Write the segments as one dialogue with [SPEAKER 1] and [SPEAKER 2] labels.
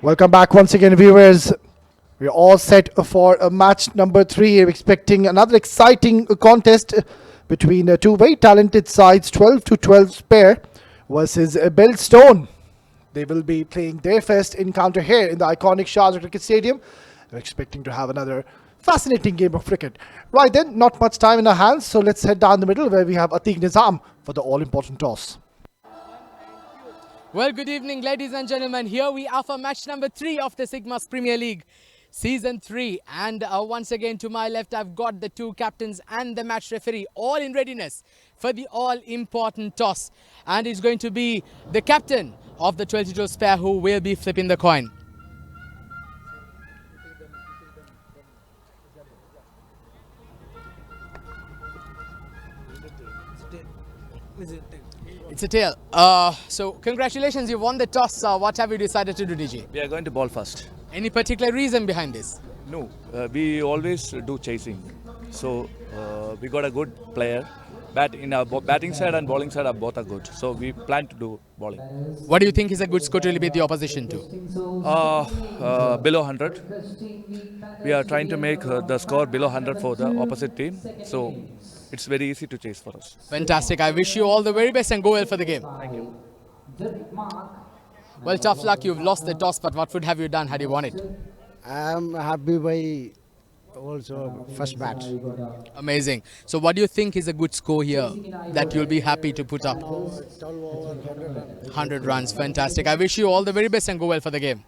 [SPEAKER 1] Welcome back once again, viewers. We're all set for match number 3. We're expecting another exciting contest between two very talented sides, 12 to 12 pair versus Belestone. They will be playing their first encounter here in the iconic Sharjah Cricket Stadium. We're expecting to have another fascinating game of cricket. Right then, not much time in our hands, so let's head down the middle where we have Atiq Nizam for the all-important toss.
[SPEAKER 2] Well, good evening, ladies and gentlemen. Here we are for match number 3 of the Sigmas Premier League Season 3. And once again, to my left, I've got the two captains and the match referee all in readiness for the all-important toss. And it's going to be the captain of the 22 spare who will be flipping the coin. It's a tail. So congratulations, you won the toss. What have you decided to do, DJ?
[SPEAKER 3] We are going to ball first.
[SPEAKER 2] Any particular reason behind this?
[SPEAKER 3] No, we always do chasing. So we got a good player. Batting side and bowling side are both are good. So we plan to do bowling.
[SPEAKER 2] What do you think is a good score to beat the opposition to?
[SPEAKER 3] Below 100. We are trying to make the score below 100 for the opposite team. So it's very easy to chase for us.
[SPEAKER 2] Fantastic. I wish you all the very best and go well for the game.
[SPEAKER 3] Thank you.
[SPEAKER 2] Well, tough luck. You've lost the toss, but what would have you done had you won it?
[SPEAKER 4] I'm happy by also first bat.
[SPEAKER 2] Amazing. So what do you think is a good score here that you'll be happy to put up? 100 runs. Fantastic. I wish you all the very best and go well for the game.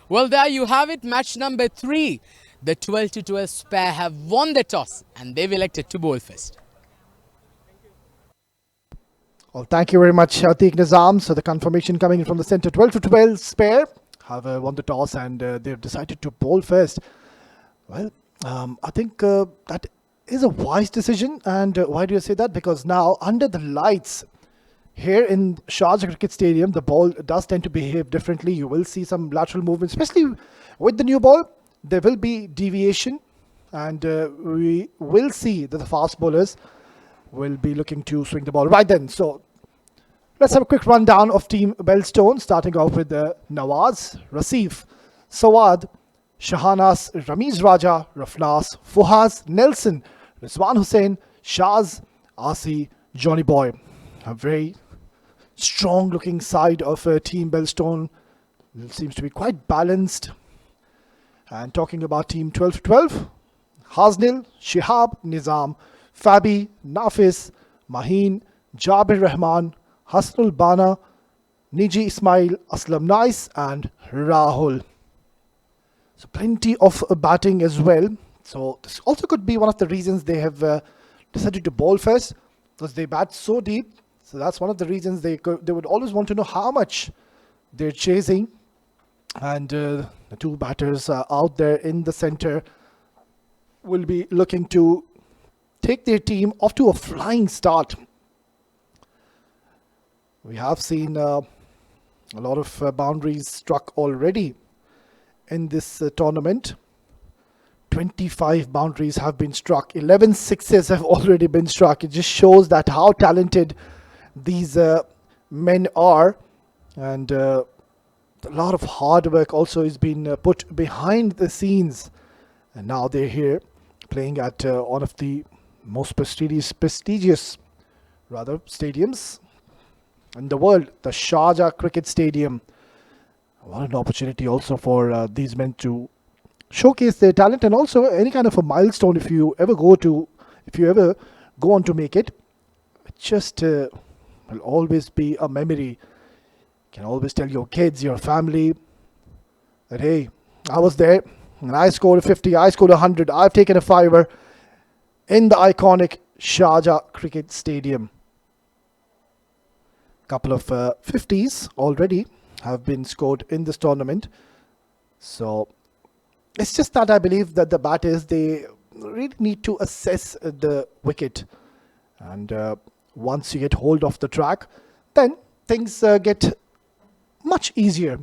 [SPEAKER 2] Well, there you have it. Match number 3. The 12 to 12 spare have won the toss and they've elected to bowl first.
[SPEAKER 1] Well, thank you very much, Atiq Nizam. So the confirmation coming in from the centre, 12 to 12 spare have won the toss and they've decided to bowl first. Well, I think that is a wise decision. And why do you say that? Because now under the lights here in Sharjah Cricket Stadium, the ball does tend to behave differently. You will see some lateral movement, especially with the new ball. There will be deviation and we will see that the fast bowlers will be looking to swing the ball right then. So let's have a quick rundown of Team Belestone, starting off with Nawaz, Rasif, Sawad, Shahanas, Ramiz Raja, Rafnas, Fuhas, Nelson, Rizwan Hussain, Shaz, Asi, Johnny Boy. A very strong looking side of Team Belestone. It seems to be quite balanced. And talking about Team 12-12, Haznil, Shihab, Nizam, Fabi, Nafis, Maheen, Jabir Rahman, Hasnul Bana, Niji Ismail, Aslam Nice and Rahul. So plenty of batting as well. So this also could be one of the reasons they have decided to bowl first, because they bat so deep. So that's one of the reasons they would always want to know how much they're chasing. And the two batters out there in the center will be looking to take their team off to a flying start. We have seen a lot of boundaries struck already in this tournament. 25 boundaries have been struck. 11 sixes have already been struck. It just shows that how talented these men are. And a lot of hard work also is being put behind the scenes. And now they're here playing at one of the most prestigious stadiums in the world, the Sharjah Cricket Stadium. What an opportunity also for these men to showcase their talent, and also any kind of a milestone if you ever go on to make it. It just will always be a memory. You can always tell your kids, your family that, hey, I was there and I scored a 50, I scored 100, I've taken a fiver in the iconic Sharjah Cricket Stadium. Couple of 50s already have been scored in this tournament. So it's just that I believe that the batters, they really need to assess the wicket. And once you get hold of the track, then things get much easier.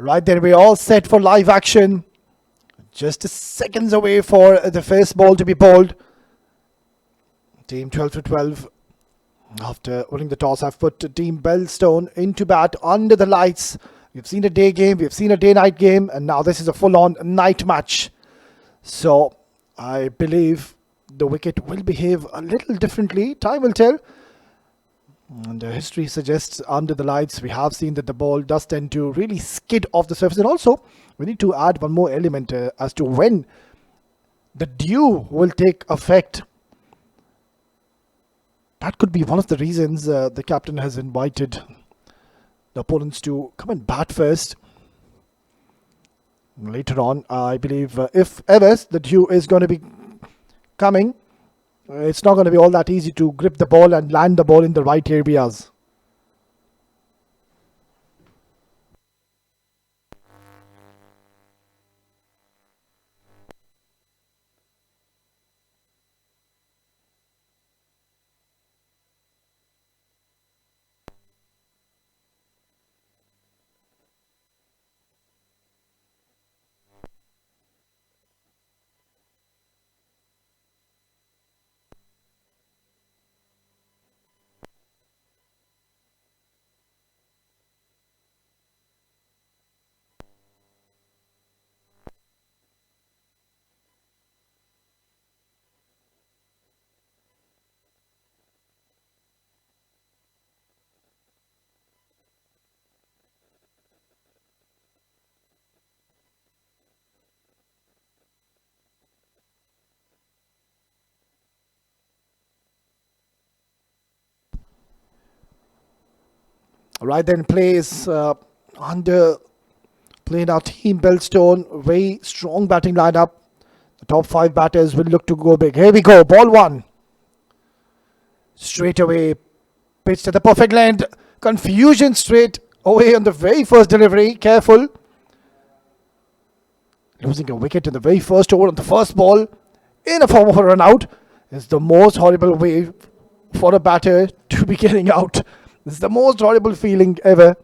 [SPEAKER 1] Right there, we're all set for live action. Just seconds away for the first ball to be bowled. Team 12 for 12, after winning the toss, have put Team Belestone into bat under the lights. We've seen a day game, we've seen a day-night game, and now this is a full-on night match. So I believe the wicket will behave a little differently. Time will tell. And history suggests under the lights, we have seen that the ball does tend to really skid off the surface. And also, we need to add one more element as to when the dew will take effect. That could be one of the reasons the captain has invited the opponents to come and bat first. Later on, I believe if ever the dew is going to be coming, it's not going to be all that easy to grip the ball and land the ball in the right areas. Right then, plays under playing our team Belestone. Very strong batting lineup. The top 5 batters will look to go big. Here we go. Ball 1. Straight away. Pitched at the perfect length. Confusion straight away on the very first delivery. Careful. Losing a wicket in the very first over on the first ball in a form of a run out is the most horrible way for a batter to be getting out. This is the most horrible feeling ever.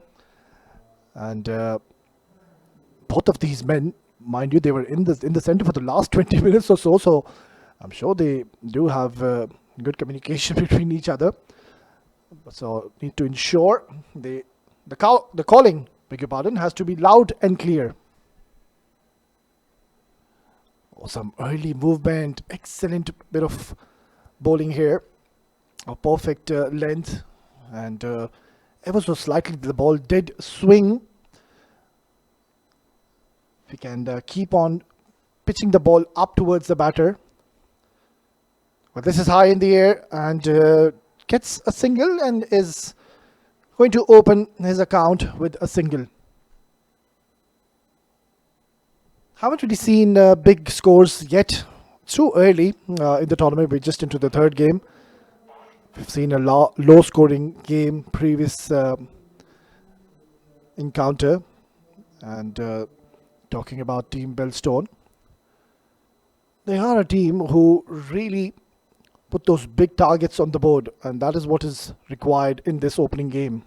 [SPEAKER 1] And both of these men, mind you, they were in the center for the last 20 minutes or so. So I'm sure they do have good communication between each other. So need to ensure the calling, beg your pardon, has to be loud and clear. Oh, some early movement, excellent bit of bowling here. A perfect length, and ever so slightly the ball did swing. We can keep on pitching the ball up towards the batter. But this is high in the air and gets a single and is going to open his account with a single. Haven't really seen big scores yet. It's too early in the tournament. We're just into the third game. We've seen a low scoring game previous encounter. And talking about Team Belestone, they are a team who really put those big targets on the board, and that is what is required in this opening game.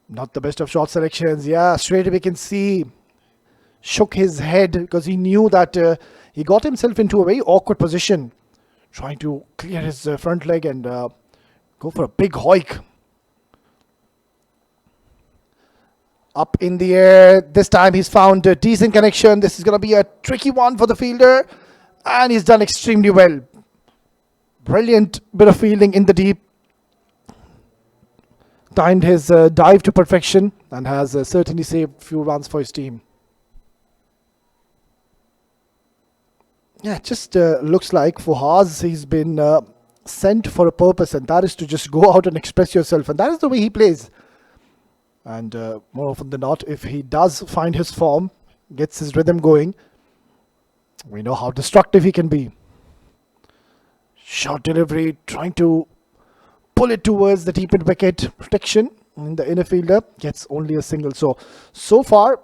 [SPEAKER 1] Not the best of shot selections. Yeah, straight away we can see shook his head because he knew that he got himself into a very awkward position, trying to clear his front leg and go for a big hoik. Up in the air. This time he's found a decent connection. This is going to be a tricky one for the fielder, and he's done extremely well. Brilliant bit of fielding in the deep. Timed his dive to perfection and has certainly saved a few runs for his team. Yeah, it just looks like for Haas, he's been sent for a purpose, and that is to just go out and express yourself. And that is the way he plays. And more often than not, if he does find his form, gets his rhythm going, we know how destructive he can be. Short delivery, trying to pull it towards the deep mid wicket. Protection in the inner fielder, gets only a single. So far,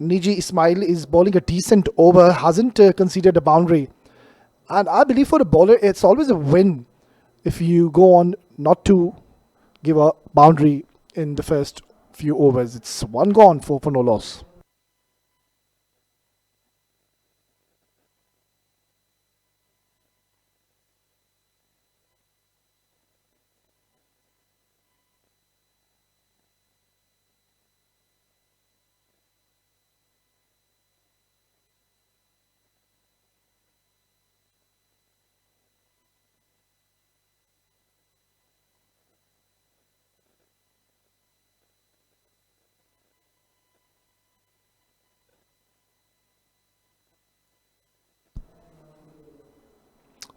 [SPEAKER 1] Niji Ismail is bowling a decent over, hasn't conceded a boundary. And I believe for a bowler, it's always a win if you go on not to give a boundary in the first few overs. It's one gone, four for no loss.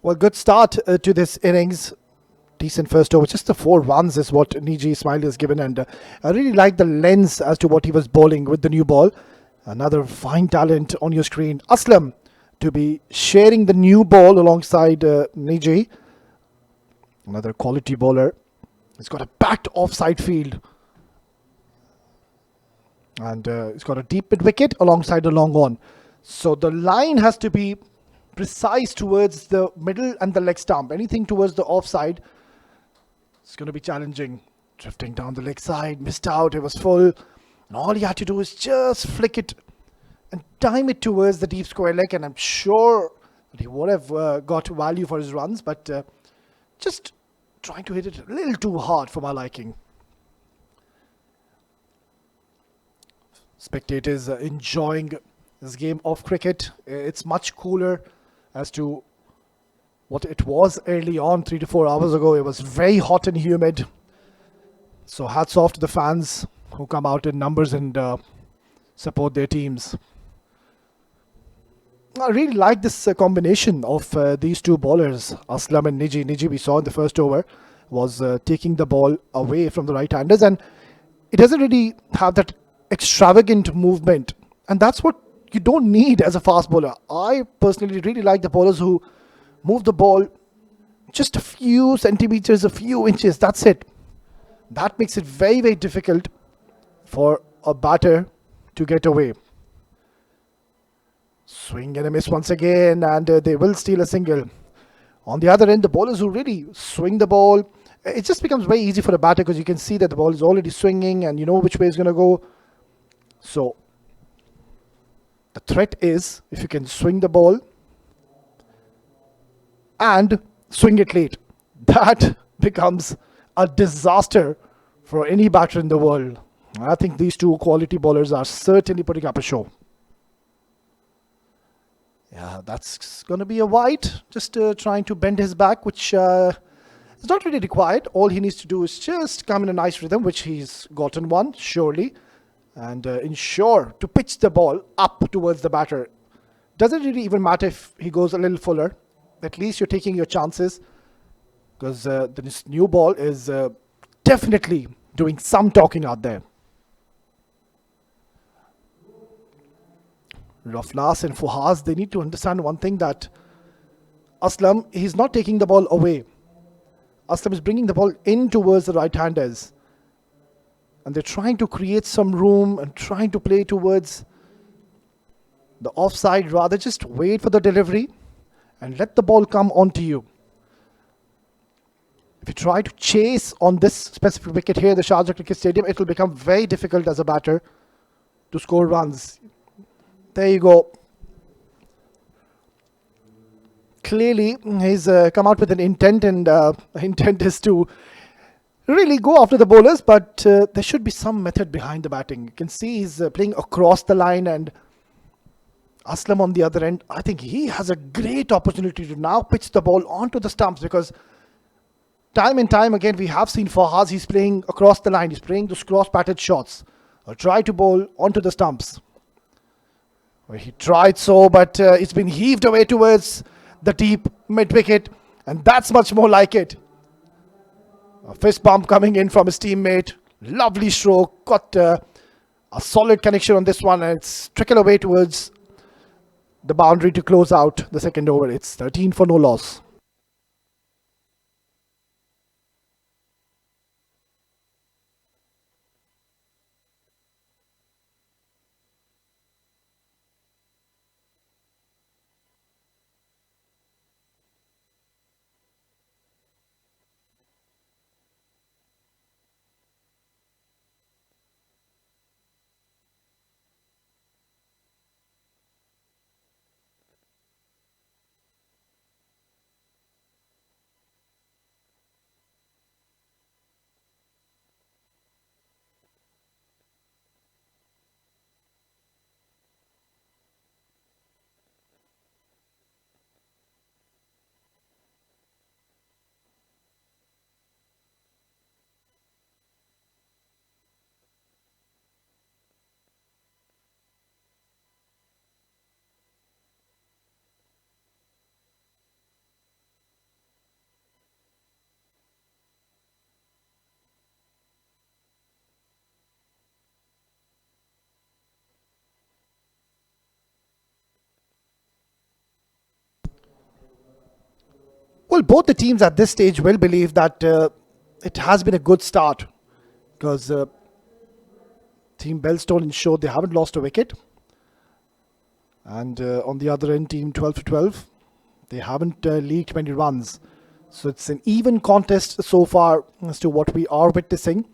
[SPEAKER 1] Well, good start to this innings. Decent first over. Just the 4 runs is what Niji Ismail has given, and I really like the lens as to what he was bowling with the new ball. Another fine talent on your screen, Aslam, to be sharing the new ball alongside Niji. Another quality bowler. He's got a backed offside field, and he's got a deep mid wicket alongside the long on. So the line has to be precise towards the middle and the leg stump. Anything towards the offside, it's going to be challenging. Drifting down the leg side, missed out, it was full. And all he had to do is just flick it and time it towards the deep square leg, and I'm sure that he would have got value for his runs, but just trying to hit it a little too hard for my liking. Spectators enjoying this game of cricket. It's much cooler as to what it was early on, 3 to 4 hours ago. It was very hot and humid. So hats off to the fans who come out in numbers and support their teams. I really like this combination of these two bowlers, Aslam and Niji. Niji, we saw in the first over, was taking the ball away from the right-handers, and it doesn't really have that extravagant movement, and that's what you don't need as a fast bowler. I personally really like the bowlers who move the ball just a few centimeters, a few inches, that's it. That makes it very, very difficult for a batter to get away. Swing and a miss once again, and they will steal a single. On the other end, the bowlers who really swing the ball, it just becomes very easy for a batter because you can see that the ball is already swinging and you know which way it's going to go. So the threat is if you can swing the ball and swing it late, that becomes a disaster for any batter in the world. I think these two quality bowlers are certainly putting up a show. Yeah, that's going to be a wide. Just trying to bend his back, which is not really required. All he needs to do is just come in a nice rhythm, which he's gotten one, surely, and ensure to pitch the ball up towards the batter. Doesn't really even matter if he goes a little fuller. At least you're taking your chances, because this new ball is definitely doing some talking out there. Rafnas and Fuhas, they need to understand one thing, that Aslam, he's not taking the ball away. Aslam is bringing the ball in towards the right-handers. And they're trying to create some room and trying to play towards the offside. Rather, just wait for the delivery and let the ball come onto you. If you try to chase on this specific wicket here, the Sharjah Cricket Stadium, it will become very difficult as a batter to score runs. There you go. Clearly, he's come out with an intent, and intent is to really go after the bowlers, but there should be some method behind the batting. You can see he's playing across the line, and Aslam on the other end, I think he has a great opportunity to now pitch the ball onto the stumps, because time and time again we have seen Fahaz, he's playing across the line, he's playing those cross-batted shots, or try to bowl onto the stumps. Well, he tried so, but it's been heaved away towards the deep mid-wicket, and that's much more like it. A fist bump coming in from his teammate. Lovely stroke. Got a solid connection on this one, and it's trickled away towards the boundary to close out the second over. It's 13 for no loss. Well, both the teams at this stage will believe that it has been a good start because Team Belestone ensured they haven't lost a wicket. And on the other end, Team 12 to 12, they haven't leaked many runs. So it's an even contest so far as to what we are witnessing.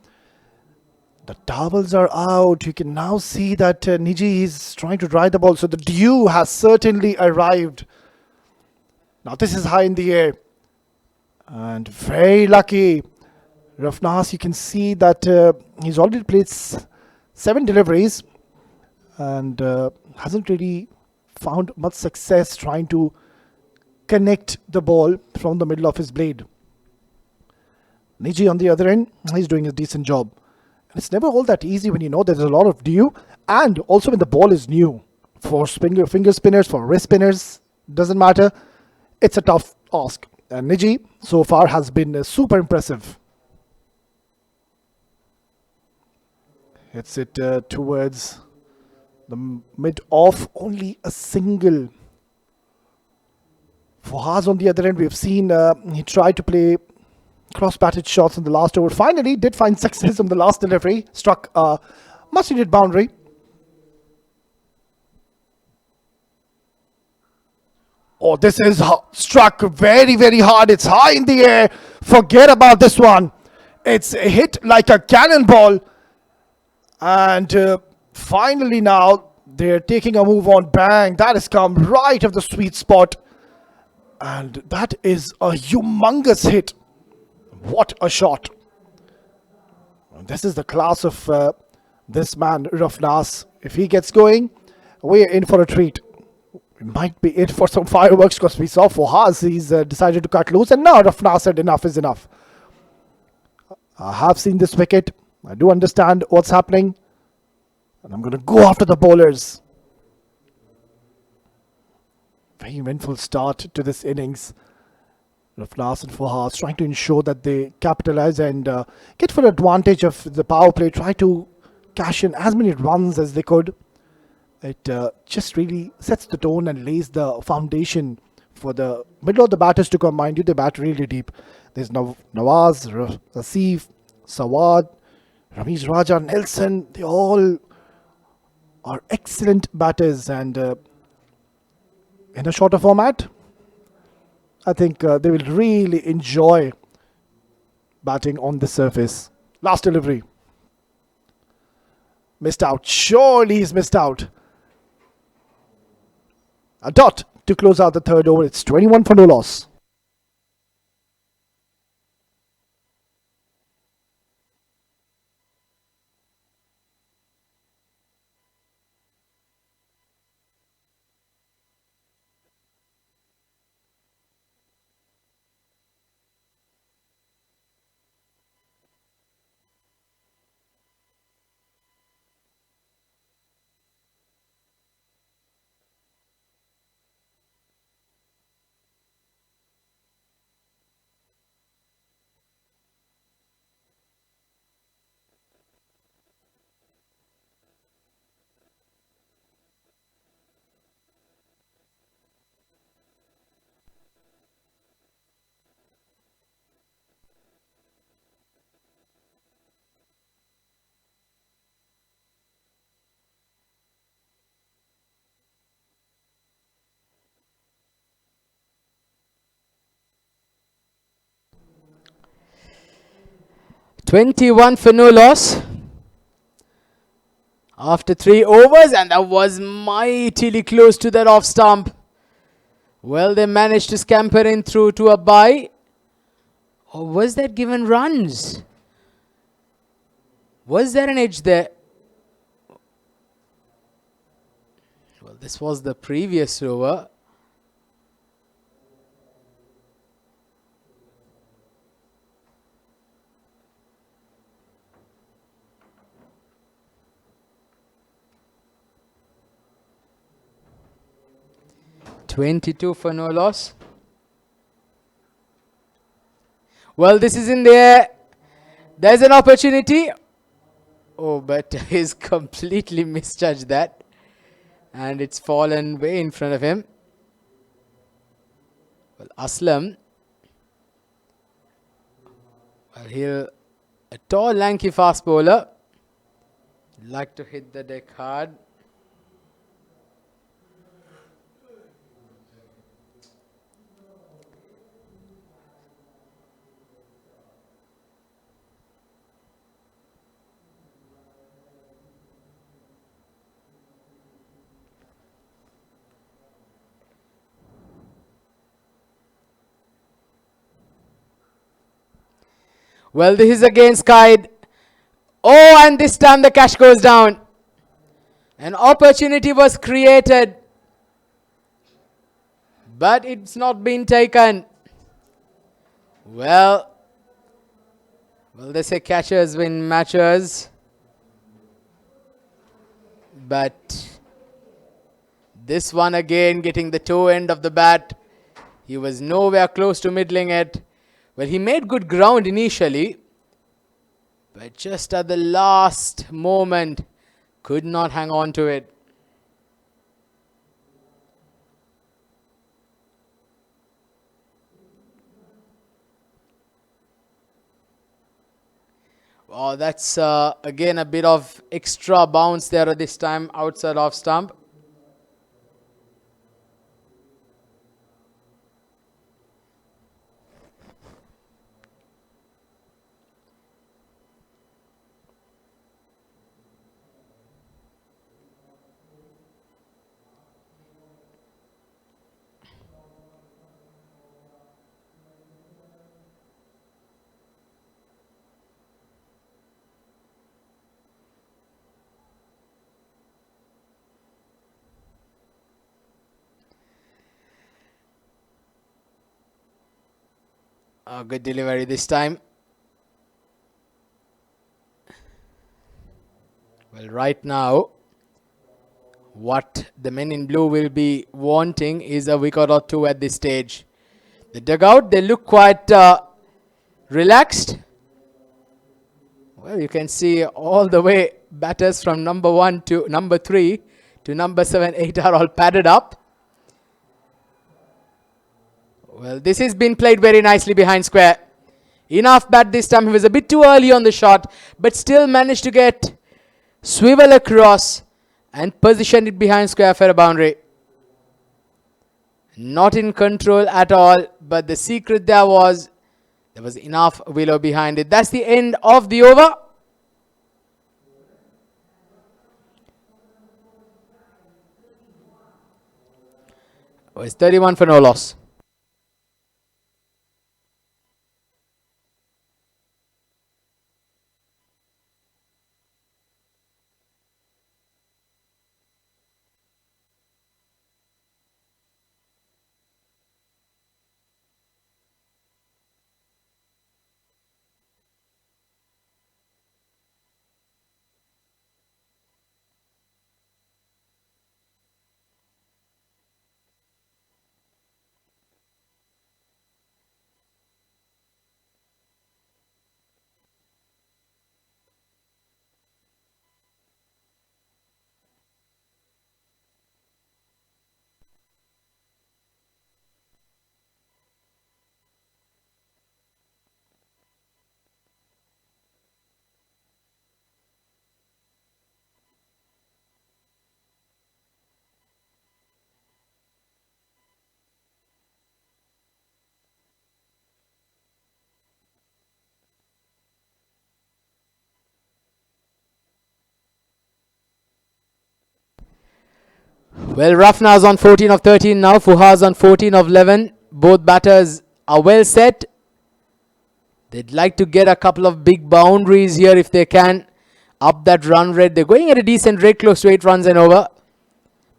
[SPEAKER 1] The towels are out. You can now see that Niji is trying to dry the ball. So the dew has certainly arrived. Now this is high in the air. And very lucky. Rafnas, you can see that he's already played 7 deliveries. And hasn't really found much success trying to connect the ball from the middle of his blade. Niji on the other end, he's doing a decent job. And it's never all that easy when you know there's a lot of dew and also when the ball is new. For finger spinners, for wrist spinners, doesn't matter. It's a tough ask. And Niji so far has been super impressive. Hits it towards the mid-off, only a single. For Haas on the other end, we've seen he tried to play cross-batted shots in the last over. Finally, did find success on the last delivery. Struck a much-needed boundary. Oh, this is struck very, very hard. It's high in the air. Forget about this one. It's hit like a cannonball. And finally now, they're taking a move on. Bang. That has come right of the sweet spot. And that is a humongous hit. What a shot. And this is the class of this man, Rafnas. If he gets going, we're in for a treat. We might be in for some fireworks because we saw for Haas, he's decided to cut loose. And now Rafnas said enough is enough. I have seen this wicket. I do understand what's happening. And I'm going to go after the bowlers. Very eventful start to this innings. Rafnas and Fahaz trying to ensure that they capitalize and get full advantage of the power play. Try to cash in as many runs as they could. It just really sets the tone and lays the foundation for the middle of the batters to come. Mind you, they bat really deep. There's Nawaz, Asif, Sawad, Ramesh Raja, Nelson. They all are excellent batters, and in a shorter format, I think they will really enjoy batting on the surface. Last delivery. Missed out. Surely he's missed out. A dot to close out the third over. It's 21 for no loss.
[SPEAKER 2] $21 for no loss after 3 overs, and that was mightily close to that off stump. Well, they managed to scamper in through to a bye. Or was that given runs? Was there an edge there? Well, this was the previous over. $22 for no loss. Well, this is in there. There's an opportunity. Oh, but he's completely misjudged that. And it's fallen way in front of him. Well, Aslam A tall, lanky fast bowler. Like to hit the deck hard. Well, this is again skied. Oh, and this time the catch goes down. An opportunity was created, but it's not been taken. Well, they say catchers win matches, but this one again getting the toe end of the bat. He was nowhere close to middling it. Well, he made good ground initially, but just at the last moment could not hang on to it. Oh, that's again a bit of extra bounce there this time outside off stump. Good delivery this time. Well, right now, what the men in blue will be wanting is a wicket or two at this stage. The dugout, they look quite relaxed. Well, you can see all the way batters from number 1 to number 3 to number 7, 8 are all padded up. Well, this has been played very nicely behind square. Enough bat this time. He was a bit too early on the shot, but still managed to get swivel across and position it behind square for a boundary. Not in control at all, but the secret there was enough willow behind it. That's the end of the over. Oh, it's 31 for no loss. Well, Rafna's on 14 of 13 now. Fuhas on 14 of 11. Both batters are well set. They'd like to get a couple of big boundaries here if they can. Up that run rate. They're going at a decent rate, close to 8 runs and over.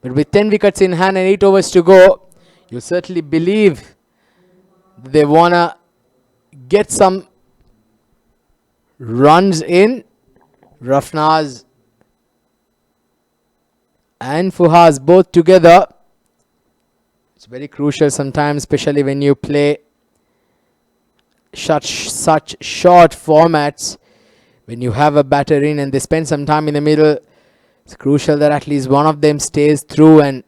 [SPEAKER 2] But with 10 wickets in hand and 8 overs to go, you certainly believe they want to get some runs in. Rafnaz and Fuhas both together. It's very crucial sometimes, especially when you play such short formats. When you have a batter in and they spend some time in the middle, it's crucial that at least one of them stays through and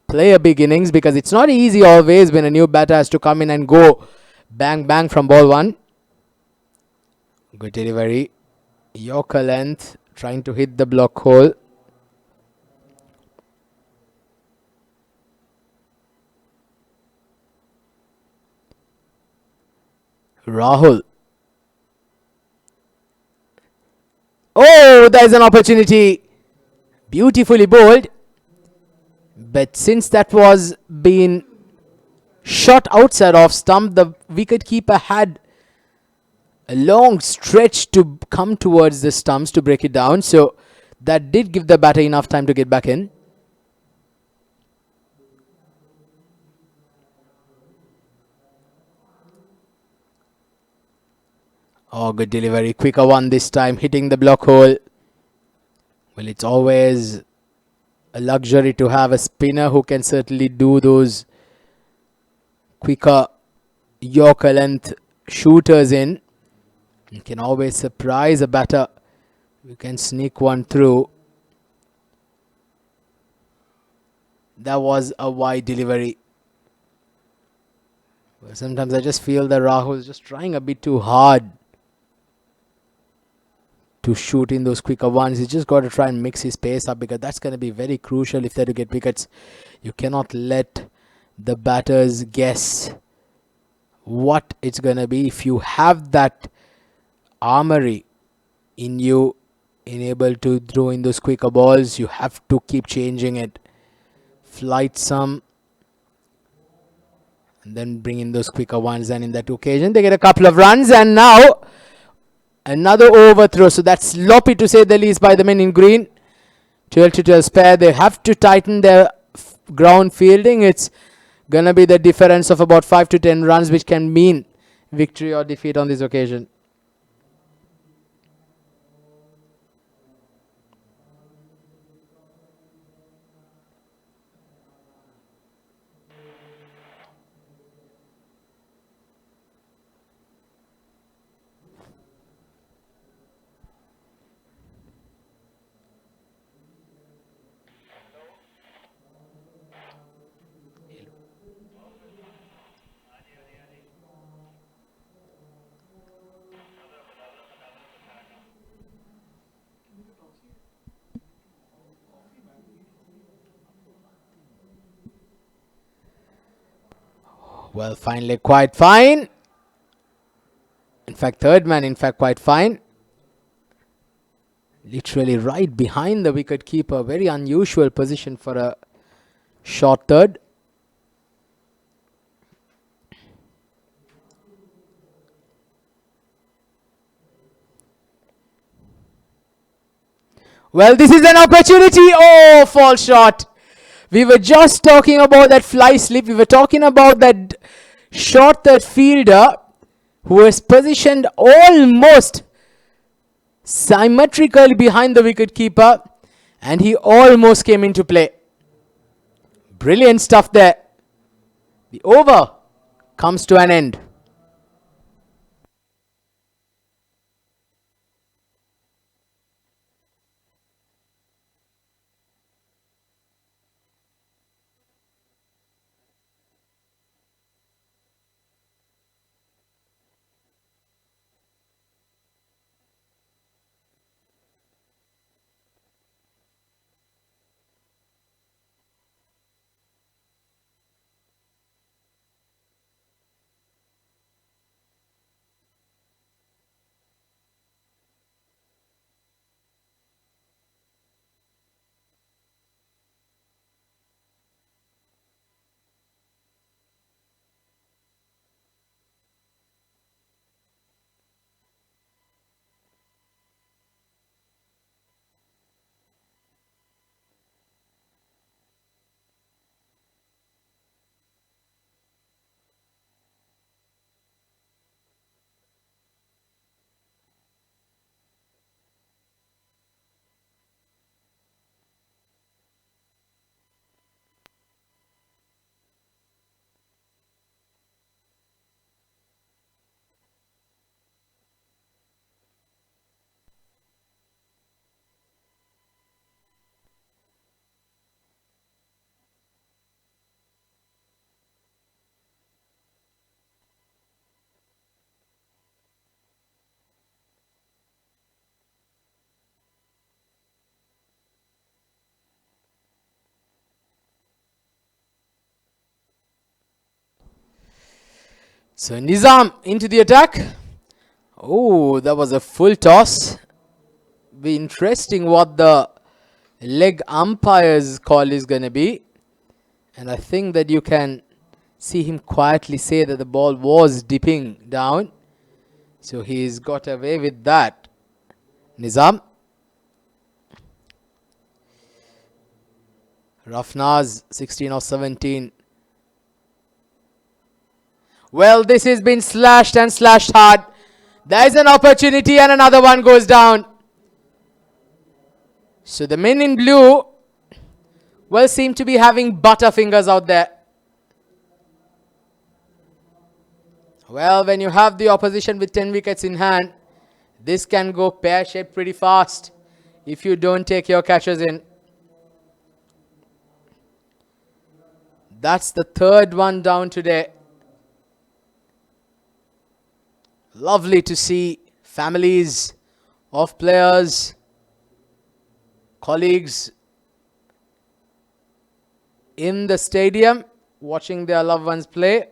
[SPEAKER 2] play a big innings, because it's not easy always when a new batter has to come in and go bang bang from ball 1. Good delivery. Yorker length, trying to hit the block hole. Rahul. Oh, there's an opportunity. Beautifully bowled. But since that was being shot outside off stump, the wicketkeeper had a long stretch to come towards the stumps to break it down. So that did give the batter enough time to get back in. Oh, good delivery. Quicker one this time, hitting the block hole. Well, it's always a luxury to have a spinner who can certainly do those quicker Yorker length shooters in. You can always surprise a batter. You can sneak one through. That was a wide delivery. Well, sometimes I just feel that Rahul is just trying a bit too hard to shoot in those quicker ones. He's just got to try and mix his pace up, because that's going to be very crucial if they're to get wickets. You cannot let the batters guess what it's going to be. If you have that armory in you, able to throw in those quicker balls, you have to keep changing it. Flight some, and then bring in those quicker ones. And in that occasion, they get a couple of runs. And now another overthrow. So that's sloppy to say the least by the men in green. 12 to 12 spare. They have to tighten their ground fielding. It's gonna be the difference of about 5 to 10 runs, which can mean victory or defeat on this occasion. Well, finally, quite fine. In fact, third man, quite fine. Literally right behind the wicket keeper. Very unusual position for a short third. Well, this is an opportunity. Oh, fall shot. We were just talking about that fly slip. We were talking about that short third fielder who was positioned almost symmetrically behind the wicket keeper, and he almost came into play. Brilliant stuff there. The over comes to an end. So Nizam into the attack. Oh, that was a full toss. Be interesting what the leg umpire's call is going to be. And I think that you can see him quietly say that the ball was dipping down. So he's got away with that. Nizam. Rafnaz, 16 or 17. Well, this has been slashed and slashed hard. There is an opportunity and another one goes down. So the men in blue well seem to be having butterfingers out there. Well, when you have the opposition with 10 wickets in hand, this can go pear-shaped pretty fast if you don't take your catches in. That's the third one down today. Lovely to see families of players, colleagues in the stadium watching their loved ones play.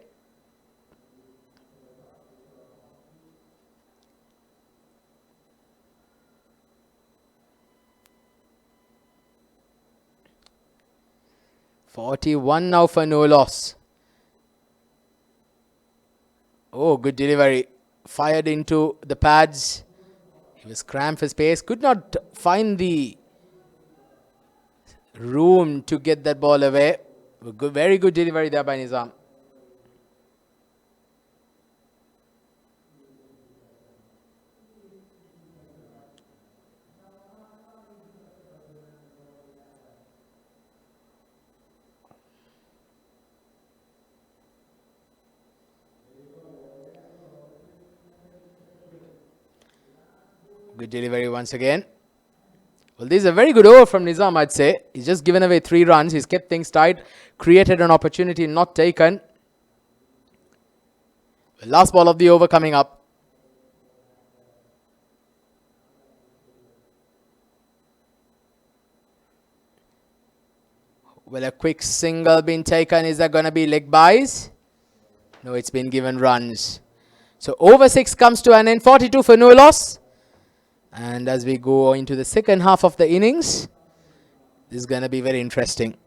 [SPEAKER 2] "41 now for no loss." Oh, good delivery. Fired into the pads. He was cramped for space. Could not find the room to get that ball away. Very good delivery there by Nizam. Good delivery once again. Well, this is a very good over from Nizam, I'd say. He's just given away 3 runs. He's kept things tight, created an opportunity not taken. The last ball of the over coming up. Well, a quick single been taken. Is that going to be leg byes? No, it's been given runs. So over 6 comes to an end. 42 for no loss. And as we go into the second half of the innings, this is going to be very interesting.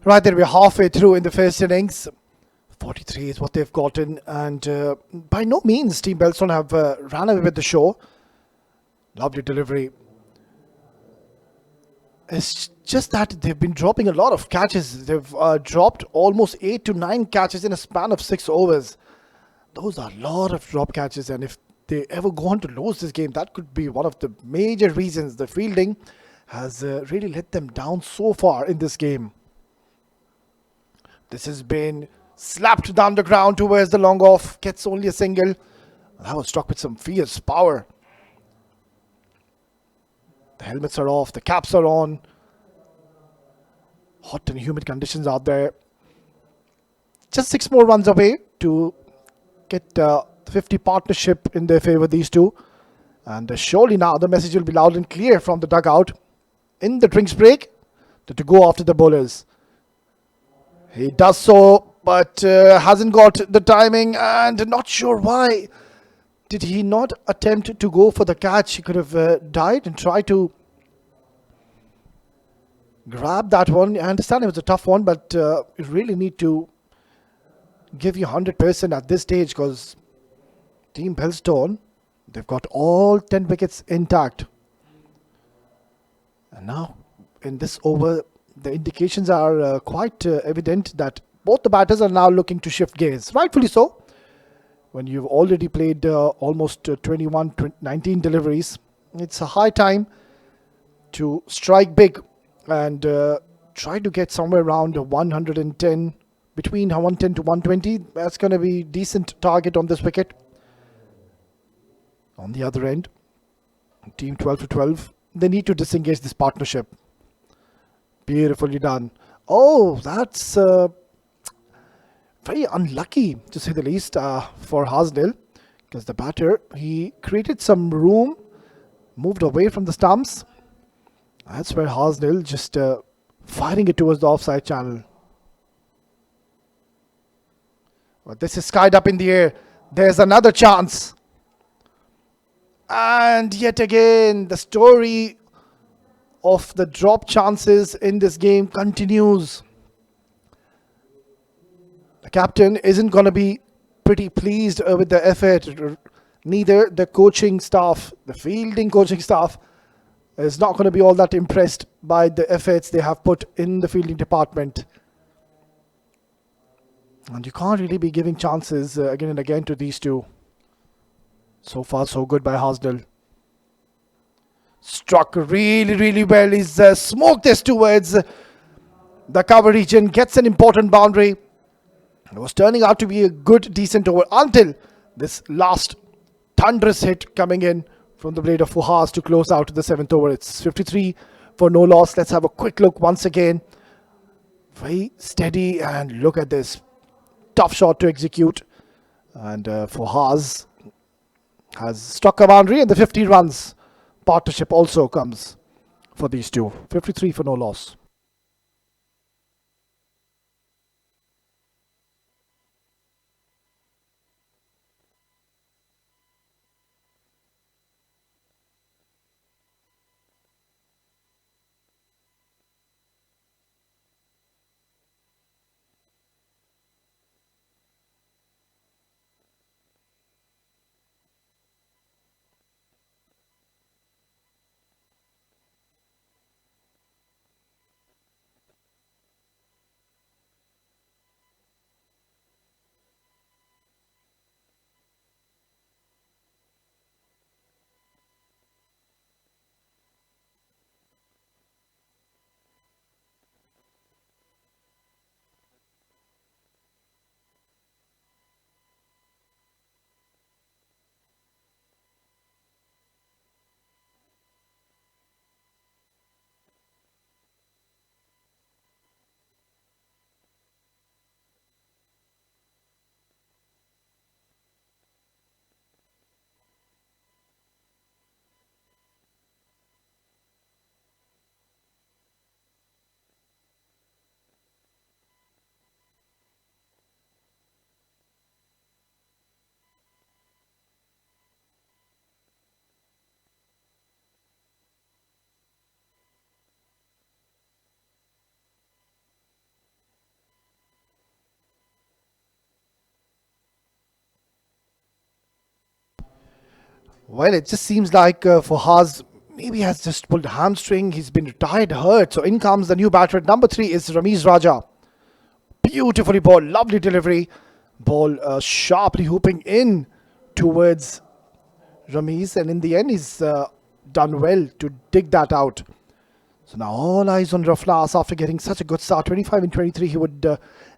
[SPEAKER 1] Right there, we're halfway through in the first innings. 43 is what they've gotten, and by no means Team Belestone have ran away with the show. Lovely delivery. It's just that they've been dropping a lot of catches. They've dropped almost 8 to 9 catches in a span of 6 overs. Those are a lot of drop catches, and if they ever go on to lose this game, that could be one of the major reasons. The fielding has really let them down so far in this game. This has been slapped down the ground towards the long off, gets only a single. That was struck with some fierce power. The helmets are off, the caps are on. Hot and humid conditions out there. Just 6 more runs away to get the 50 partnership in their favor, these two. And surely now the message will be loud and clear from the dugout in the drinks break to go after the bowlers. He does so, but hasn't got the timing, and not sure why. Did he not attempt to go for the catch? He could have died and tried to grab that one. I understand it was a tough one, but you really need to give you 100% at this stage, because Team Belestone, they've got all 10 wickets intact. And now, in this over, the indications are quite evident that both the batters are now looking to shift gears. Rightfully so. When you've already played almost 19 deliveries, it's a high time to strike big and try to get somewhere around 110, between 110 to 120. That's going to be decent target on this wicket. On the other end, team 12 to 12, they need to disengage this partnership. Beautifully done. Oh, that's very unlucky, to say the least, for Hasnell, because the batter, he created some room, moved away from the stumps. That's where Hasnell just firing it towards the offside channel. But this is skied up in the air. There's another chance. And yet again, the story of the drop chances in this game continues. The captain isn't going to be pretty pleased with the effort. Neither the coaching staff, the fielding coaching staff, is not going to be all that impressed by the efforts they have put in the fielding department. And you can't really be giving chances again and again to these two. So far, so good by Hasnell. Struck really, really well. He's smoked this towards the cover region. Gets an important boundary. It was turning out to be a good, decent over until this last thunderous hit coming in from the blade of Fuhas to close out the 7th over. It's 53 for no loss. Let's have a quick look once again. Very steady, and look at this. Tough shot to execute. And Fuhas has struck a boundary, and the 50 runs partnership also comes for these two. 53 for no loss. Well, it just seems like for Haas, maybe he has just pulled a hamstring. He's been retired, hurt. So in comes the new batter. Number 3 is Ramesh Raja. Beautifully ball, lovely delivery. Ball sharply hooping in towards Ramesh, and in the end, he's done well to dig that out. So now all eyes on Raflas after getting such a good start, 25 and 23. He would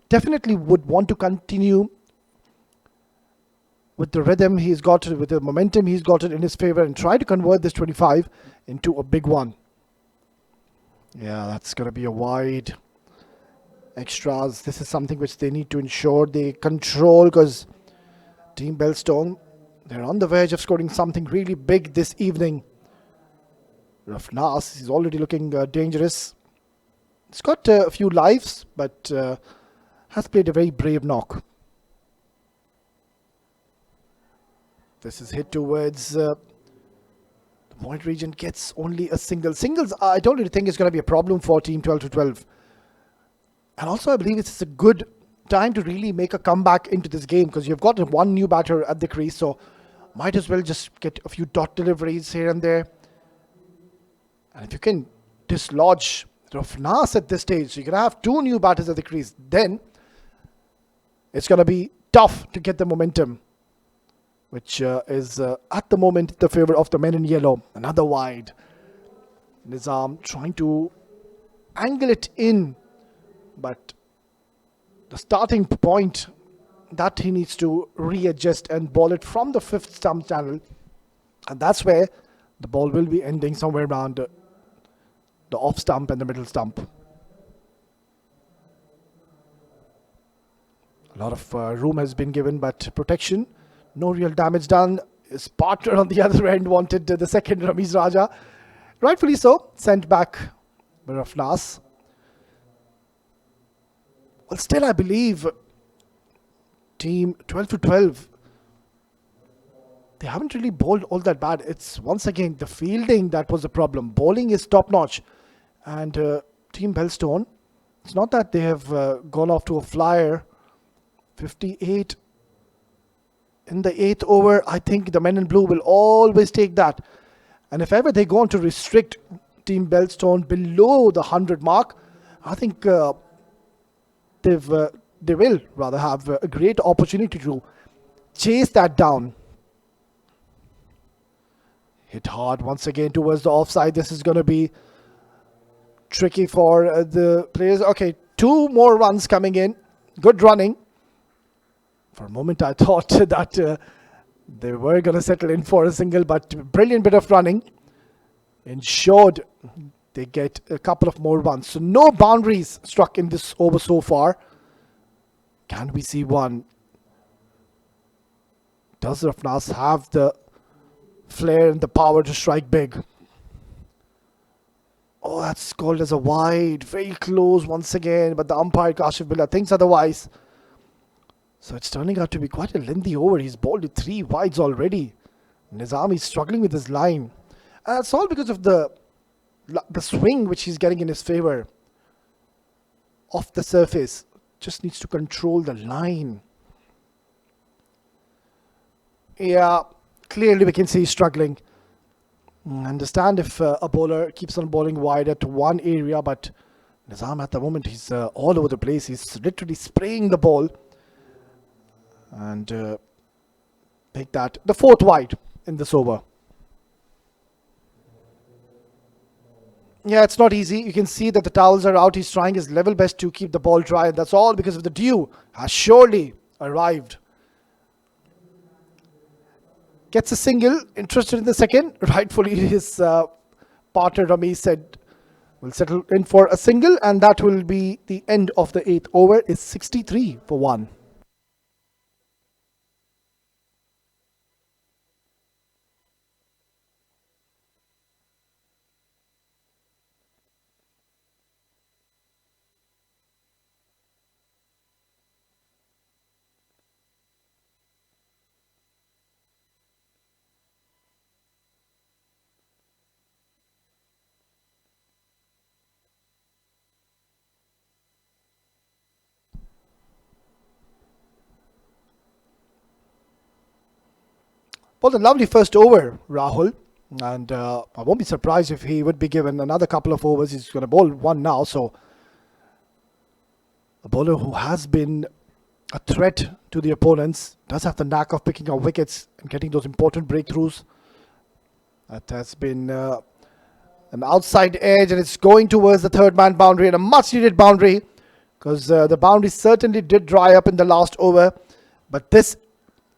[SPEAKER 1] definitely would want to continue with the rhythm he's got, with the momentum he's got it in his favor, and try to convert this 25 into a big one. Yeah, that's going to be a wide. Extras. This is something which they need to ensure they control, because Team Belestone, they're on the verge of scoring something really big this evening. Rafnas is already looking dangerous. He's got a few lives, but has played a very brave knock. This is hit towards the point region, gets only a single. Singles, I don't really think is going to be a problem for Team 12 to 12. And also, I believe it's a good time to really make a comeback into this game, because you've got one new batter at the crease, so might as well just get a few dot deliveries here and there. And if you can dislodge Rafnas at this stage, you're going to have 2 new batters at the crease. Then it's going to be tough to get the momentum, which is at the moment the favor of the men in yellow. Another wide. Nizam trying to angle it in, but the starting point that he needs to readjust and ball it from the 5th stump channel, and that's where the ball will be ending somewhere around the off stump and the middle stump. A lot of room has been given, but protection, no real damage done. His partner on the other end wanted the second Ramesh Raja, rightfully so, sent back by Raflas. Well, still I believe Team 12 to 12, they haven't really bowled all that bad. It's once again the fielding that was the problem. Bowling is top notch, and Team Belestone, it's not that they have gone off to a flyer. 58 in the 8th over. I think the men in blue will always take that, and if ever they go on to restrict Team Belestone below the 100 mark, I think they will rather have a great opportunity to chase that down. Hit hard once again towards the offside. This is going to be tricky for the players. Okay, 2 more runs coming in. Good running. For a moment I thought that they were going to settle in for a single, but brilliant bit of running ensured they get a couple of more runs. So no boundaries struck in this over so far. Can we see one? Does Rafnas have the flair and the power to strike big? Oh, that's called as a wide. Very close once again, but the umpire Kashif Billah thinks otherwise. So it's turning out to be quite a lengthy over. He's bowled with 3 wides already. Nizam is struggling with his line. It's all because of the swing which he's getting in his favor. Off the surface. Just needs to control the line. Yeah, clearly we can see he's struggling. I understand if a bowler keeps on bowling wide at one area, but Nizam at the moment, he's all over the place. He's literally spraying the ball. And make that the 4th wide in this over. Yeah, it's not easy. You can see that the towels are out. He's trying his level best to keep the ball dry, and that's all because of the dew has surely arrived. Gets a single, interested in the second. Rightfully, his partner Ramesh said will settle in for a single, and that will be the end of the 8th over. It's 63 for 1. Bowled a lovely first over, Rahul. And I won't be surprised if he would be given another couple of overs. He's going to bowl one now. So a bowler who has been a threat to the opponents, does have the knack of picking up wickets and getting those important breakthroughs. That has been an outside edge, and it's going towards the third man boundary, and a much needed boundary, because the boundary certainly did dry up in the last over. But this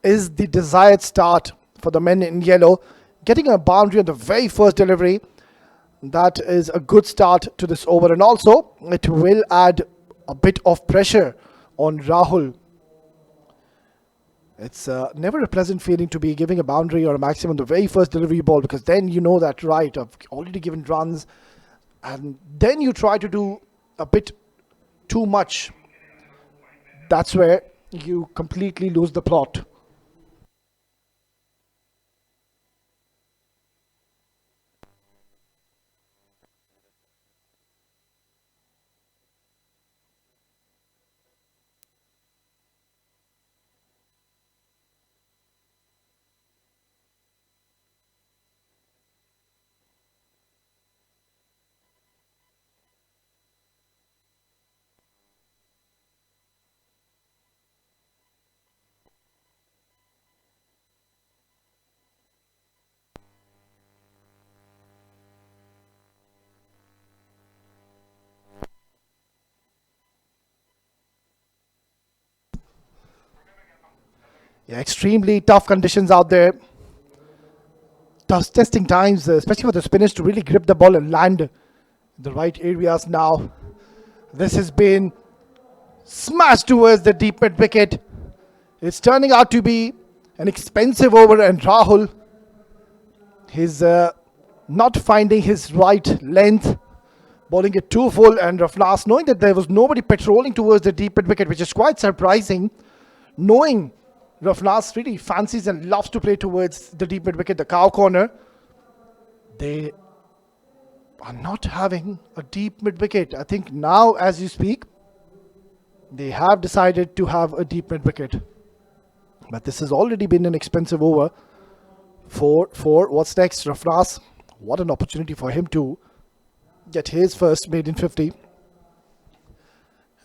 [SPEAKER 1] is the desired start for the men in yellow. Getting a boundary on the very first delivery, that is a good start to this over, and also it will add a bit of pressure on Rahul. It's never a pleasant feeling to be giving a boundary or a maximum on the very first delivery ball, because then you know that, right, I've already given runs, and then you try to do a bit too much. That's where you completely lose the plot. Yeah, extremely tough conditions out there. Tough testing times, especially for the spinners to really grip the ball and land in the right areas now. This has been smashed towards the deep mid wicket. It's turning out to be an expensive over, and Rahul is not finding his right length, bowling it too full, and Raflas, knowing that there was nobody patrolling towards the deep mid wicket, which is quite surprising, knowing Raflas really fancies and loves to play towards the deep mid wicket, the cow corner. They are not having a deep mid wicket. I think now, as you speak, they have decided to have a deep mid wicket. But this has already been an expensive over for what's next. Raflas, what an opportunity for him to get his first maiden 50.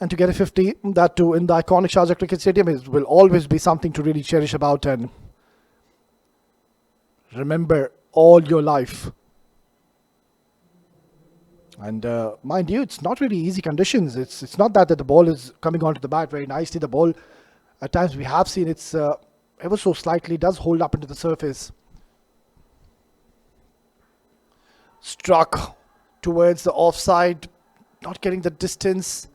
[SPEAKER 1] And to get a 50, that too in the iconic Sharjah Cricket Stadium, will always be something to really cherish about and remember all your life. And mind you, it's not really easy conditions. It's not that the ball is coming onto the bat very nicely. The ball, at times we have seen it's ever so slightly does hold up into the surface. Struck towards the offside, not getting the distance,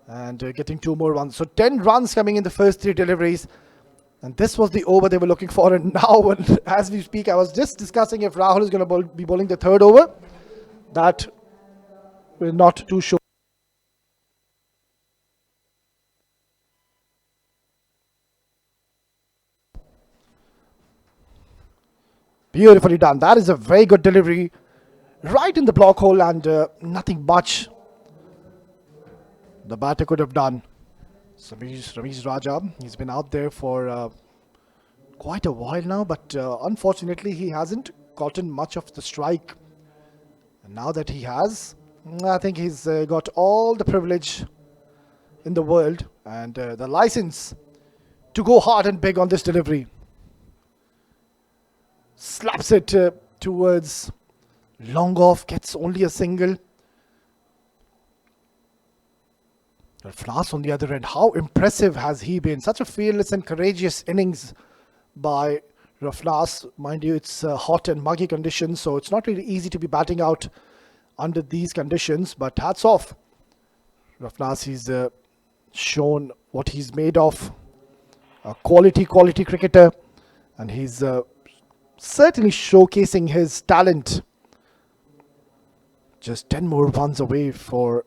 [SPEAKER 1] and getting 2 more runs. So 10 runs coming in the first 3 deliveries. And this was the over they were looking for. And now, as we speak, I was just discussing if Rahul is going to be bowling the third over. That we're not too sure. Beautifully done. That is a very good delivery. Right in the block hole, and nothing much the batter could have done. Ramesh Raja, he's been out there for quite a while now, but unfortunately he hasn't gotten much of the strike. And now that he has, I think he's got all the privilege in the world and the license to go hard and big on this delivery. Slaps it towards long off, gets only a single. Raflas on the other end, how impressive has he been? Such a fearless and courageous innings by Raflas. Mind you, it's hot and muggy conditions, so it's not really easy to be batting out under these conditions, but hats off. Raflas, he's shown what he's made of. A quality cricketer, and he's certainly showcasing his talent. Just 10 more runs away for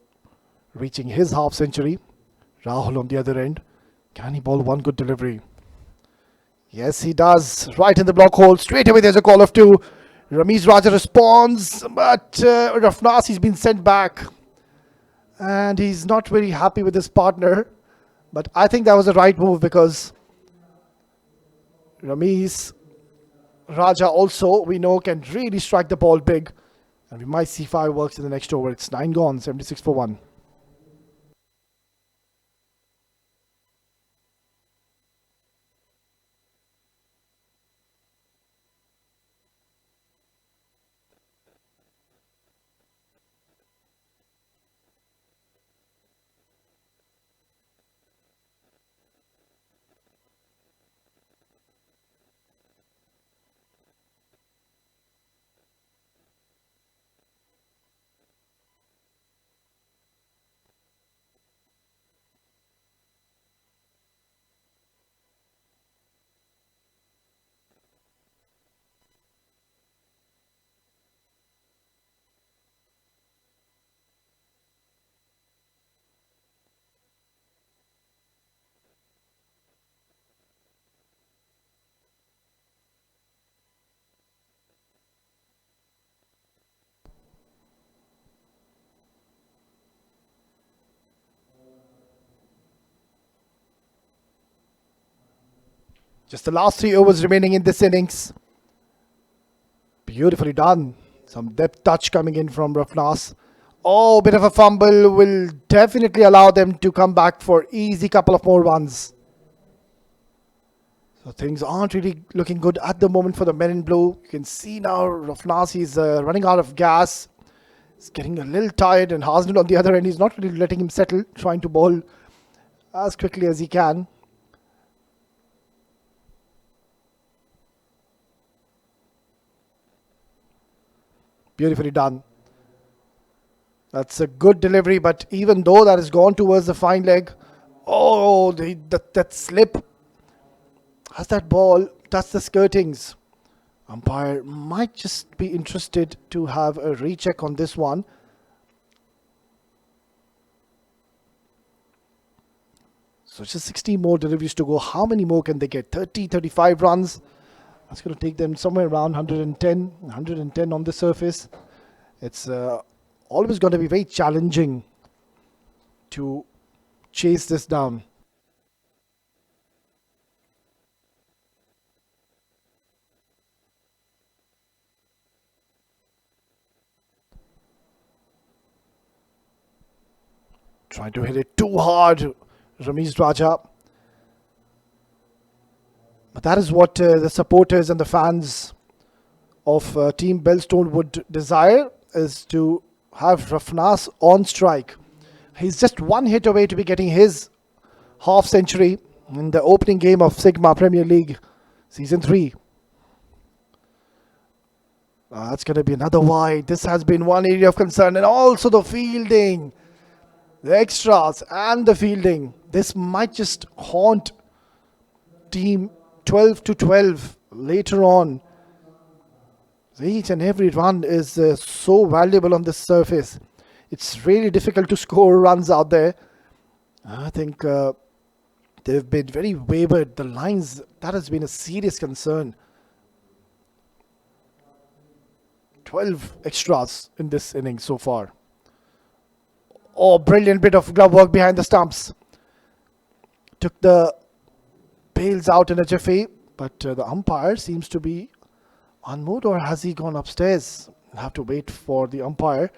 [SPEAKER 1] reaching his half century. Rahul on the other end. Can he bowl one good delivery? Yes, he does. Right in the block hole. Straight away there's a call of 2. Ramesh Raja responds, but Raflas, he's been sent back. And he's not very happy with his partner. But I think that was the right move, because Ramesh Raja also, we know, can really strike the ball big. And we might see fireworks in the next over. It's 9 gone, 76 for 1. Just the last 3 overs remaining in this innings. Beautifully done. Some depth touch coming in from Rafnas. Oh, bit of a fumble will definitely allow them to come back for easy couple of more runs. So things aren't really looking good at the moment for the men in blue. You can see now Rafnas, he's running out of gas. He's getting a little tired, and Hasnul on the other end, he's not really letting him settle, trying to bowl as quickly as he can. Beautifully done. That's a good delivery, but even though that has gone towards the fine leg, oh, that slip. Has that ball touched the skirtings? Umpire might just be interested to have a recheck on this one. So just 16 more deliveries to go. How many more can they get? 30, 35 runs. That's going to take them somewhere around 110 on the surface. It's always going to be very challenging to chase this down. Trying to hit it too hard, Ramiz Raja. But that is what the supporters and the fans of Team Belestone would desire, is to have Rafnas on strike. He's just one hit away to be getting his half century in the opening game of Sigma Premier League Season 3. That's going to be another wide. This has been one area of concern, and also the fielding. The extras and the fielding. This might just haunt Team 12 to 12 later on. Each and every run is so valuable on this surface. It's really difficult to score runs out there. I think they've been very wavered. The lines, that has been a serious concern. 12 extras in this inning so far. Oh, brilliant bit of glove work behind the stumps. Took the bails out in a jiffy, but the umpire seems to be unmoved, or has he gone upstairs? I'll have to wait for the umpire.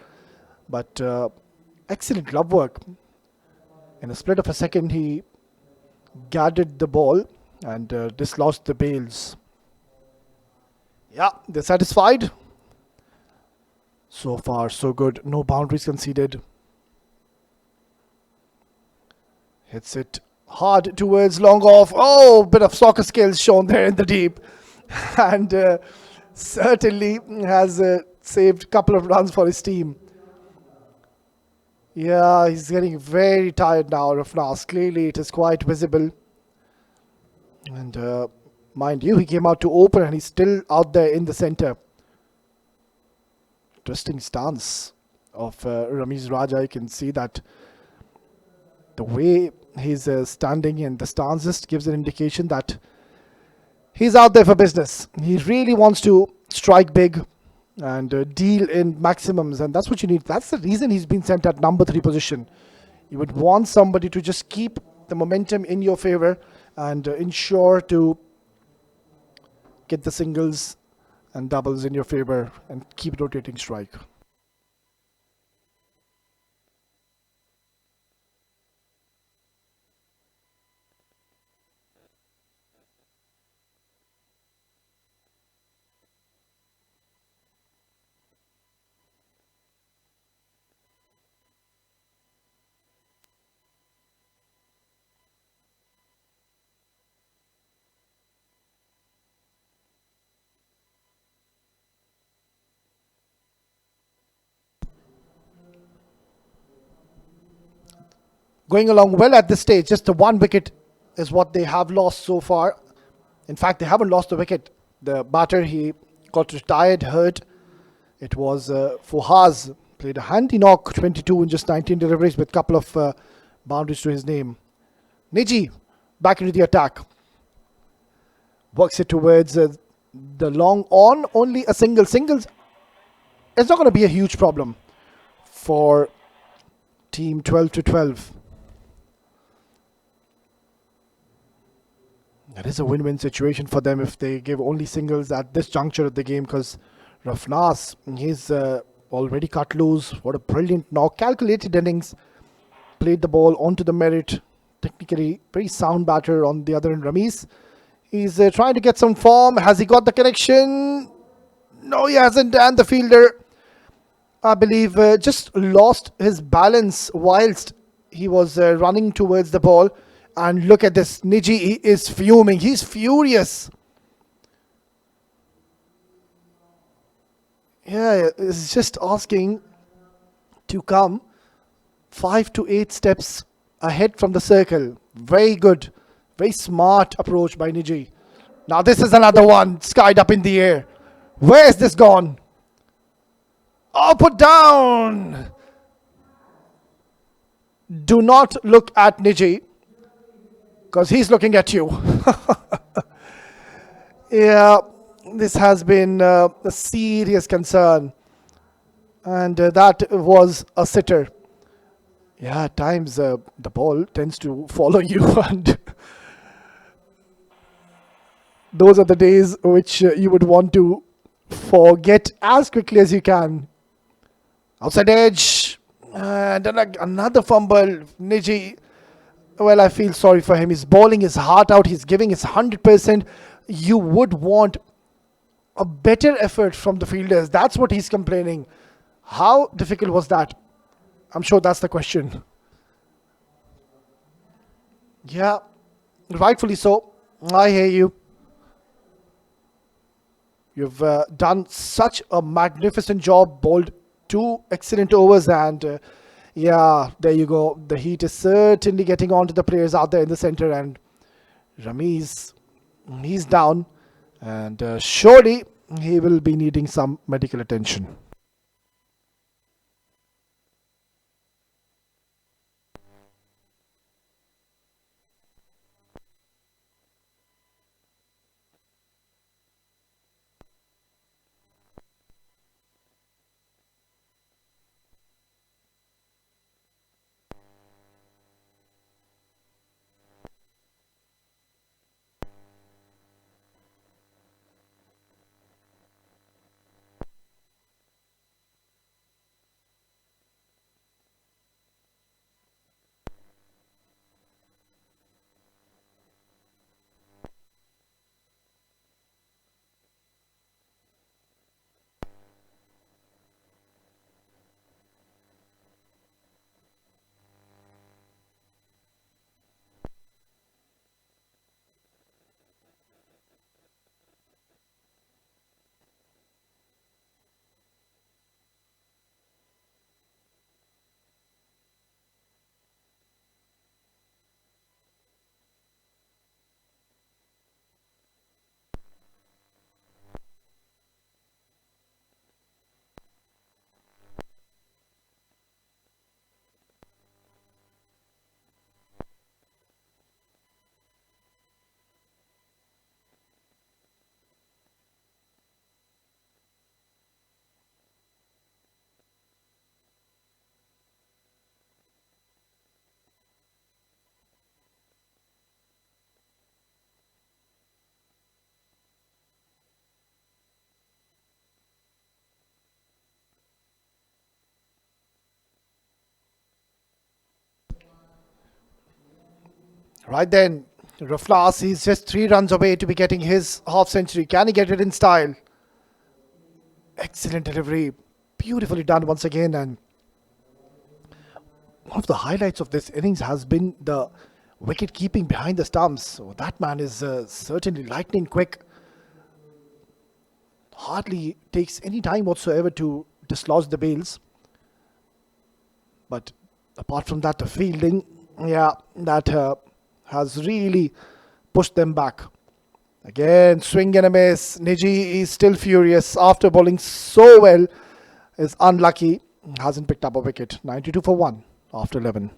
[SPEAKER 1] But excellent glove work. In a split of a second, he gathered the ball and dislodged the bails. Yeah, they're satisfied. So far, so good. No boundaries conceded. Hits it hard towards long off. Oh, bit of soccer skills shown there in the deep. And certainly has saved a couple of runs for his team. Yeah, he's getting very tired now, Rafnas. Clearly, it is quite visible. And mind you, he came out to open and he's still out there in the center. Interesting stance of Ramiz Raja. You can see that the way he's standing and the stance just gives an indication that he's out there for business. He really wants to strike big and deal in maximums, and that's what you need. That's the reason he's been sent at number 3 position. You would want somebody to just keep the momentum in your favor and ensure to get the singles and doubles in your favor and keep rotating strike. Going along well at this stage. Just the one wicket is what they have lost so far. In fact, they haven't lost the wicket. The batter, he got retired, hurt. It was Fuhaz, played a handy knock, 22 in just 19 deliveries with a couple of boundaries to his name. Niji back into the attack. Works it towards the long on. Only a single. Singles. It's not going to be a huge problem for team 12 to 12. That is a win-win situation for them if they give only singles at this juncture of the game, because Rafnas, he's already cut loose. What a brilliant knock. Calculated innings. Played the ball onto the merit. Technically, very sound batter on the other end. Ramesh, he's trying to get some form. Has he got the connection? No, he hasn't. And the fielder, I believe, just lost his balance whilst he was running towards the ball. And look at this. Niji, he is fuming. He's furious. Yeah, he's just asking to come 5 to 8 steps ahead from the circle. Very good. Very smart approach by Niji. Now this is another one. Skied up in the air. Where is this gone? Oh, put down. Do not look at Niji, because he's looking at you. Yeah, this has been a serious concern. And that was a sitter. Yeah, at times the ball tends to follow you. And those are the days which you would want to forget as quickly as you can. Outside edge. And then another fumble. Niji, well, I feel sorry for him. He's bowling his heart out. He's giving his 100%. You would want a better effort from the fielders. That's what he's complaining. How difficult was that? I'm sure that's the question. Yeah, rightfully so. I hear you. You've done such a magnificent job, bowled 2 excellent overs, and yeah, there you go. The heat is certainly getting on to the players out there in the center, and Ramiz, he's down, and surely he will be needing some medical attention. Right then, Raflas, he's just 3 runs away to be getting his half century. Can he get it in style? Excellent delivery. Beautifully done once again. And one of the highlights of this innings has been the wicket keeping behind the stumps. So that man is certainly lightning quick. Hardly takes any time whatsoever to dislodge the bails. But apart from that, the fielding, yeah, that has really pushed them back. Again, swing and a miss. Niji is still furious after bowling so well. Is unlucky. Hasn't picked up a wicket. 92 for 1 after 11.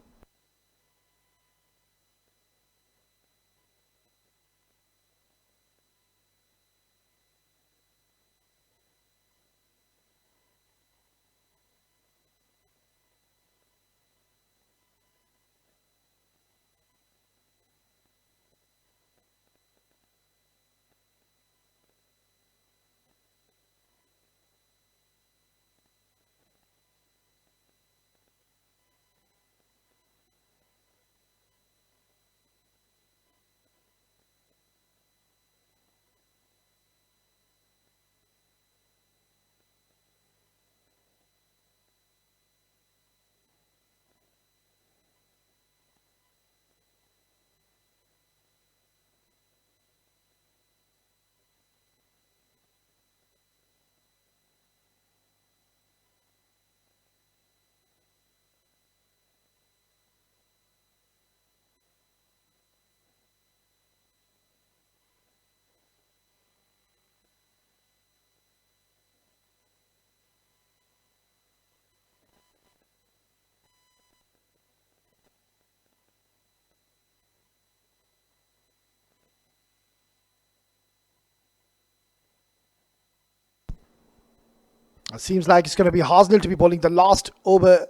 [SPEAKER 1] It seems like it's going to be Hasnell to be bowling the last over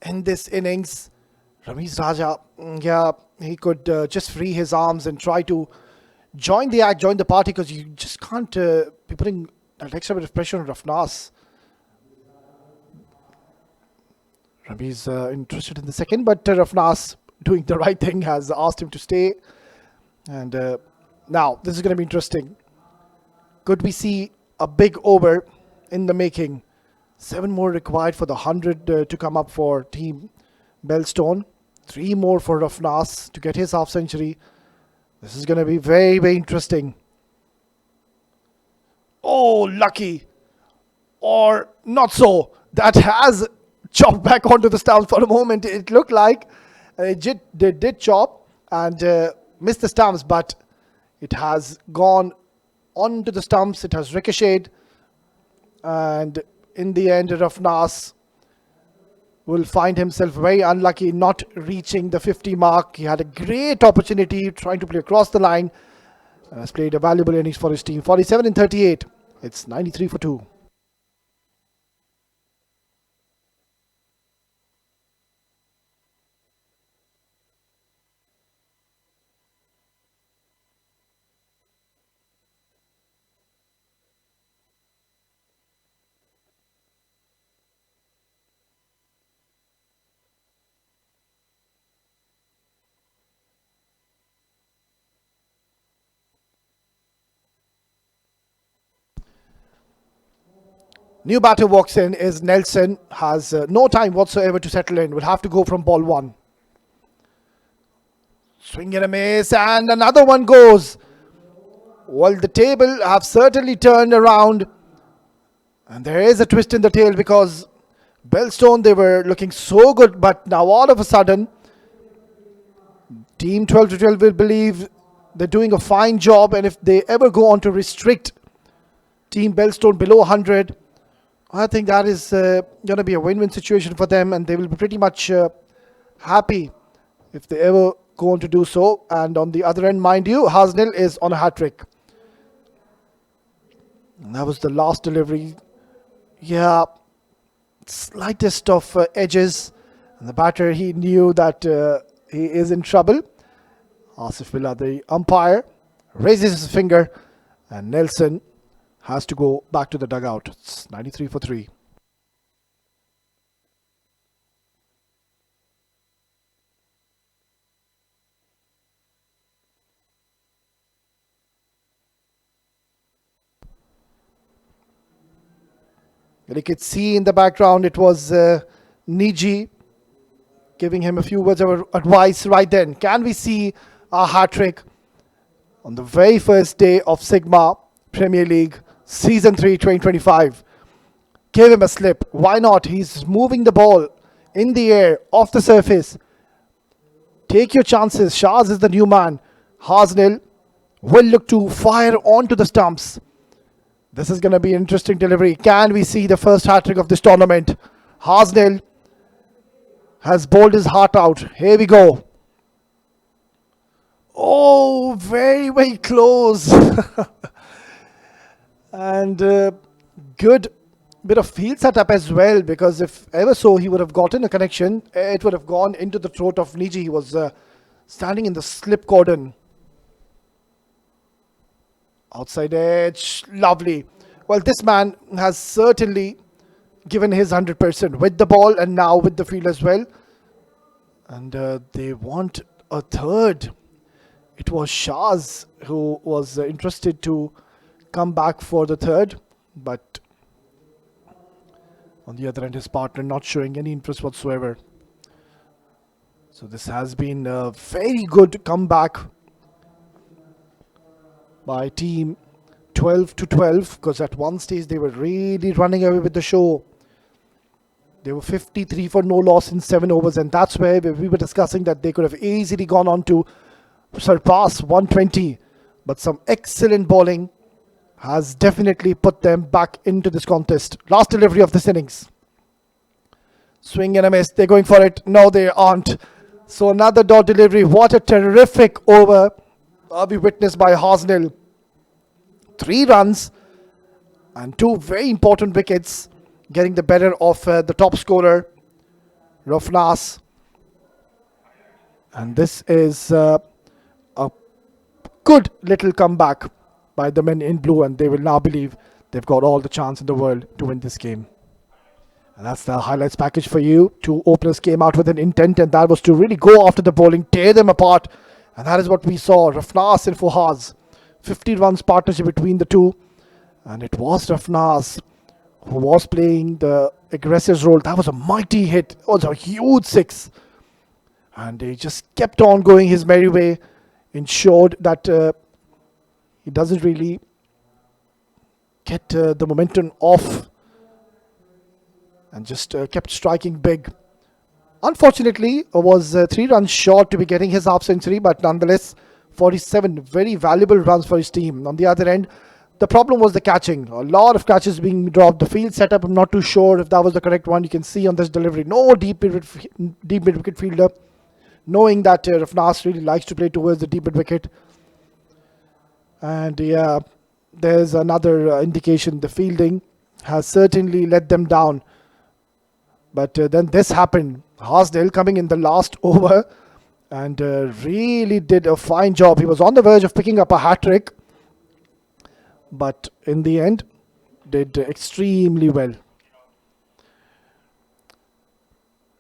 [SPEAKER 1] in this innings. Ramesh Raja, yeah, he could just free his arms and try to join the act, join the party, because you just can't be putting that extra bit of pressure on Rafnas. Ramesh interested in the second, but Rafnas doing the right thing has asked him to stay. And now this is going to be interesting. Could we see a big over in the making? 7 more required for the 100 to come up for team Belestone. 3 more for Rafnas to get his half century. This is going to be very, very interesting. Oh, lucky. Or not so. That has chopped back onto the stumps for a moment. It looked like they did chop and missed the stumps, but it has gone onto the stumps. It has ricocheted. And in the end, Rafnas will find himself very unlucky not reaching the 50 mark. He had a great opportunity trying to play across the line. Has played a valuable innings for his team. 47 in 38. It's 93 for 2. New batter walks in is Nelson. Has no time whatsoever to settle in. Will have to go from ball 1. Swing and a miss, and another one goes. Well, the table have certainly turned around. And there is a twist in the tail, because Belestone, they were looking so good, but now all of a sudden, team 12 to 12 will believe they're doing a fine job, and if they ever go on to restrict team Belestone below 100, I think that is going to be a win-win situation for them, and they will be pretty much happy if they ever go on to do so. And on the other end, mind you, Hasnell is on a hat-trick. And that was the last delivery. Yeah, slightest of edges. And the batter, he knew that he is in trouble. Asif Billah, the umpire, raises his finger, and Nelson has to go back to the dugout. It's 93 for 3. You could see in the background it was Niji giving him a few words of advice right then. Can we see a hat-trick on the very first day of Sigma Premier League Season 3 2025? Give him a slip. Why not? He's moving the ball in the air, off the surface. Take your chances. Shaz is the new man. Hasnell will look to fire onto the stumps. This is going to be an interesting delivery. Can we see the first hat-trick of this tournament? Hasnell has bowled his heart out. Here we go. Oh, very, very close. And good bit of field setup as well, because if ever so he would have gotten a connection, it would have gone into the throat of Niji. He was standing in the slip cordon. Outside edge, lovely. Well, this man has certainly given his 100% with the ball and now with the field as well. And they want a third. It was Shaz who was interested to come back for the third, but on the other end, his partner not showing any interest whatsoever. So this has been a very good comeback by team 12-12, because at one stage they were really running away with the show. They were 53 for no loss in 7 overs, and that's where we were discussing that they could have easily gone on to surpass 120. But some excellent bowling has definitely put them back into this contest. Last delivery of this innings. Swing and a miss. They're going for it. No, they aren't. So another dot delivery. What a terrific over we witnessed by Hasnell. 3 runs and 2 very important wickets, getting the better of the top scorer, Rafnas. And this is a good little comeback by the men in blue, and they will now believe they've got all the chance in the world to win this game. And that's the highlights package for you. 2 openers came out with an intent, and that was to really go after the bowling, tear them apart. And that is what we saw. Rafnas and Fuhaz. 50 runs partnership between the two. And it was Rafnas who was playing the aggressive role. That was a mighty hit. It was a huge 6. And he just kept on going his merry way. Ensured that he doesn't really get the momentum off, and just kept striking big. Unfortunately, was 3 runs short to be getting his half century, but nonetheless 47 very valuable runs for his team. On the other end, the problem was the catching. A lot of catches being dropped. The field setup, I'm not too sure if that was the correct one. You can see on this delivery, no deep mid-wicket fielder, knowing that Rafnas really likes to play towards the deep mid-wicket. And yeah, there's another indication. The fielding has certainly let them down. But then this happened. Hasnell coming in the last over and really did a fine job. He was on the verge of picking up a hat-trick, but in the end did extremely well.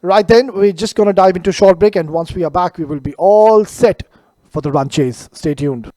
[SPEAKER 1] Right then, we're just going to dive into a short break, and once we are back, we will be all set for the run chase. Stay tuned.